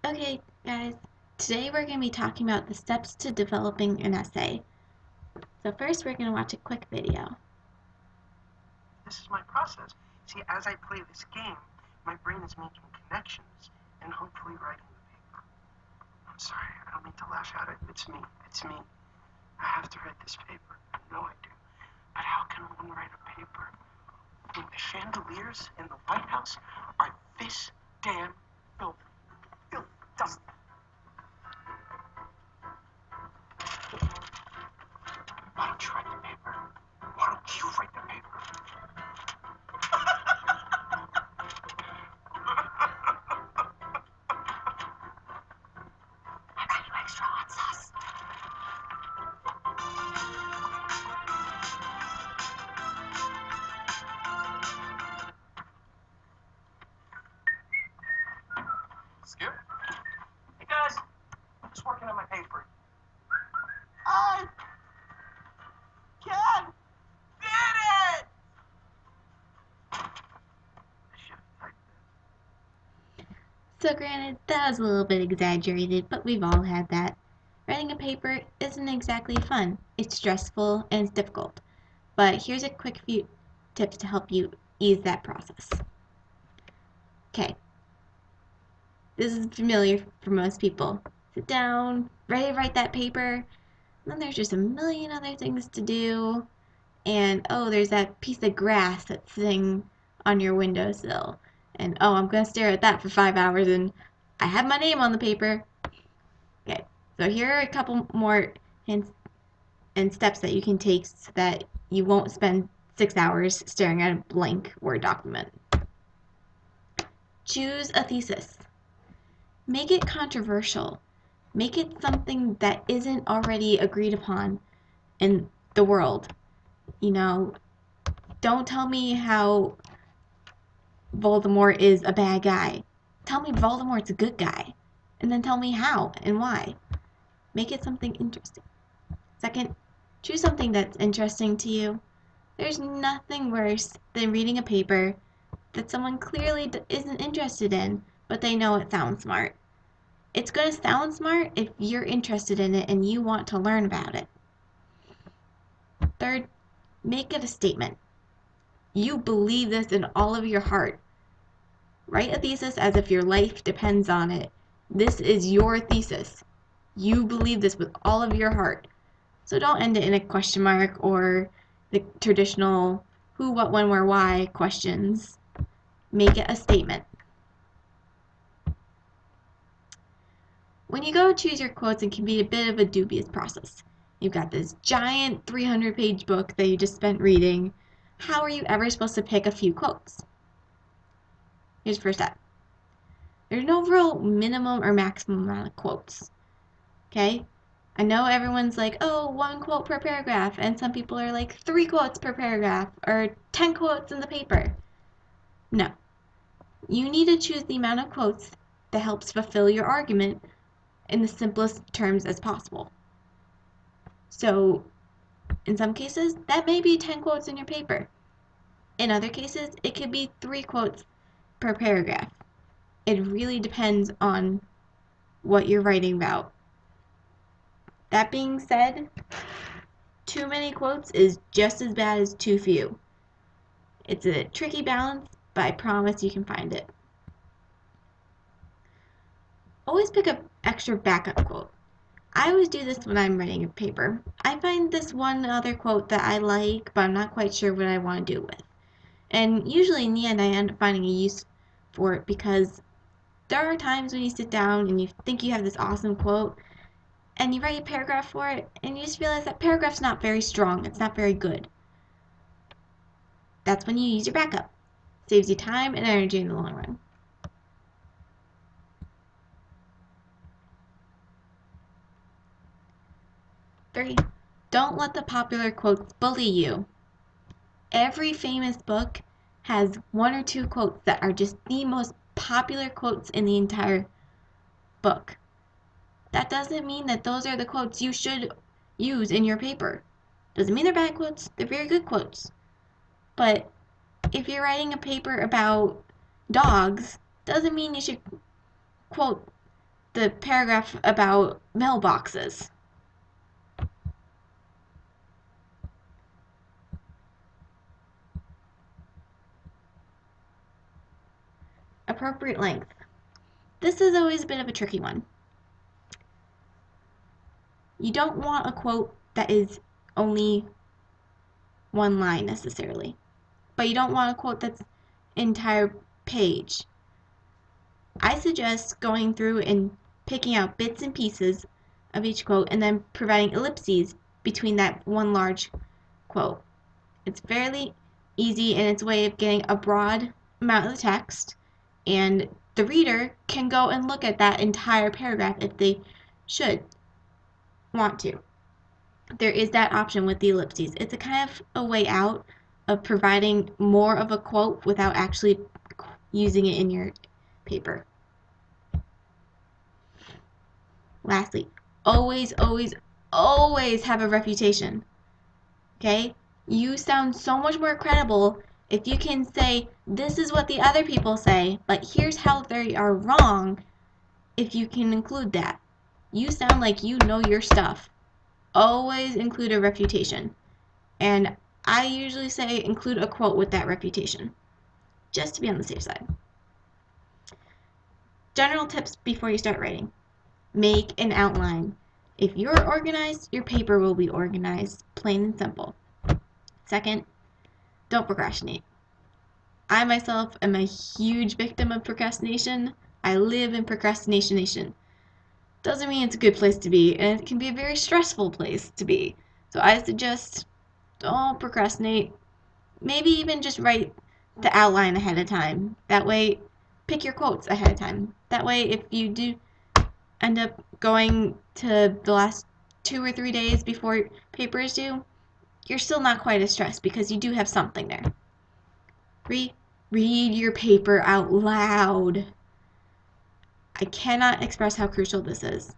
Okay, guys, today we're going to be talking about the steps to developing an essay. So first we're going to watch a quick video. This is my process. See, as I play this game, my brain is making connections and hopefully writing the paper. I'm sorry, I don't mean to lash out at you. It's me. It's me. I have to write this paper. I know I do. But how can one write a paper when the chandeliers in the White House are this damn filthy? Filthy, dusty. Why don't you write the paper? Why don't you write the paper? I got you extra hot sauce. Skip? Hey guys, I'm just working on my paper. I can did it! I should have typed So granted, that was a little bit exaggerated, but we've all had that. Writing a paper isn't exactly fun. It's stressful and it's difficult. But here's a quick few tips to help you ease that process. Okay, this is familiar for most people. Sit down, ready to write that paper, and then there's just a million other things to do. And oh, there's that piece of grass that's sitting on your windowsill. And oh, I'm going to stare at that for 5 hours and I have my name on the paper. Okay, so here are a couple more hints and steps that you can take so that you won't spend 6 hours staring at a blank Word document. Choose a thesis. Make it controversial. Make it something that isn't already agreed upon in the world. Don't tell me how Voldemort is a bad guy. Tell me Voldemort's a good guy. And then tell me how and why. Make it something interesting. Second, choose something that's interesting to you. There's nothing worse than reading a paper that someone clearly isn't interested in, but they know it sounds smart. It's going to sound smart if you're interested in it and you want to learn about it. Third, make it a statement. You believe this in all of your heart. Write a thesis as if your life depends on it. This is your thesis. You believe this with all of your heart. So don't end it in a question mark or the traditional who, what, when, where, why questions. Make it a statement. When you go choose your quotes, it can be a bit of a dubious process. You've got this giant 300-page book that you just spent reading. How are you ever supposed to pick a few quotes? Here's the first step. There's no real minimum or maximum amount of quotes. Okay? I know everyone's like, oh, 1 quote per paragraph, and some people are like 3 quotes per paragraph, or 10 quotes in the paper. No. You need to choose the amount of quotes that helps fulfill your argument in the simplest terms as possible. So, in some cases, that may be 10 quotes in your paper. In other cases, it could be 3 quotes per paragraph. It really depends on what you're writing about. That being said, too many quotes is just as bad as too few. It's a tricky balance, but I promise you can find it. Always pick up extra backup quote. I always do this when I'm writing a paper. I find this one other quote that I like, but I'm not quite sure what I want to do with. And usually in the end, I end up finding a use for it because there are times when you sit down and you think you have this awesome quote and you write a paragraph for it and you just realize that paragraph's not very strong, it's not very good. That's when you use your backup. Saves you time and energy in the long run. Three, don't let the popular quotes bully you. Every famous book has 1 or 2 quotes that are just the most popular quotes in the entire book. That doesn't mean that those are the quotes you should use in your paper. Doesn't mean they're bad quotes, they're very good quotes. But if you're writing a paper about dogs, doesn't mean you should quote the paragraph about mailboxes. Appropriate length. This is always a bit of a tricky one. You don't want a quote that is only one line necessarily, but you don't want a quote that's entire page. I suggest going through and picking out bits and pieces of each quote and then providing ellipses between that one large quote. It's fairly easy in its way of getting a broad amount of the text, and the reader can go and look at that entire paragraph if they should want to. There is that option with the ellipses. It's a kind of a way out of providing more of a quote without actually using it in your paper. Lastly, always, always, always have a refutation. Okay? You sound so much more credible if you can say, this is what the other people say, but here's how they are wrong, if you can include that. You sound like you know your stuff. Always include a refutation. And I usually say include a quote with that refutation, just to be on the safe side. General tips before you start writing. Make an outline. If you're organized, your paper will be organized, plain and simple. Second, don't procrastinate. I myself am a huge victim of procrastination. I live in procrastination nation. Doesn't mean it's a good place to be, and it can be a very stressful place to be. So I suggest don't procrastinate. Maybe even just write the outline ahead of time. That way, pick your quotes ahead of time. That way, if you do end up going to the last 2 or 3 days before paper is due, you're still not quite as stressed because you do have something there. Read your paper out loud. I cannot express how crucial this is.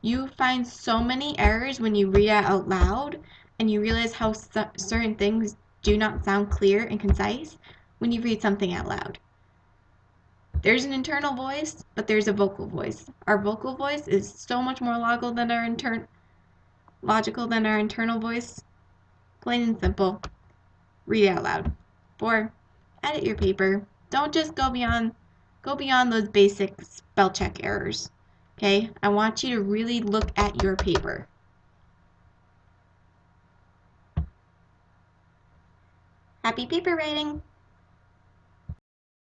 You find so many errors when you read it out loud, and you realize how certain things do not sound clear and concise when you read something out loud. There's an internal voice, but there's a vocal voice. Our vocal voice is so much more logical than our internal voice. Plain and simple. Read it out loud. 4. Edit your paper. Don't just go beyond those basic spell check errors. Okay? I want you to really look at your paper. Happy paper writing!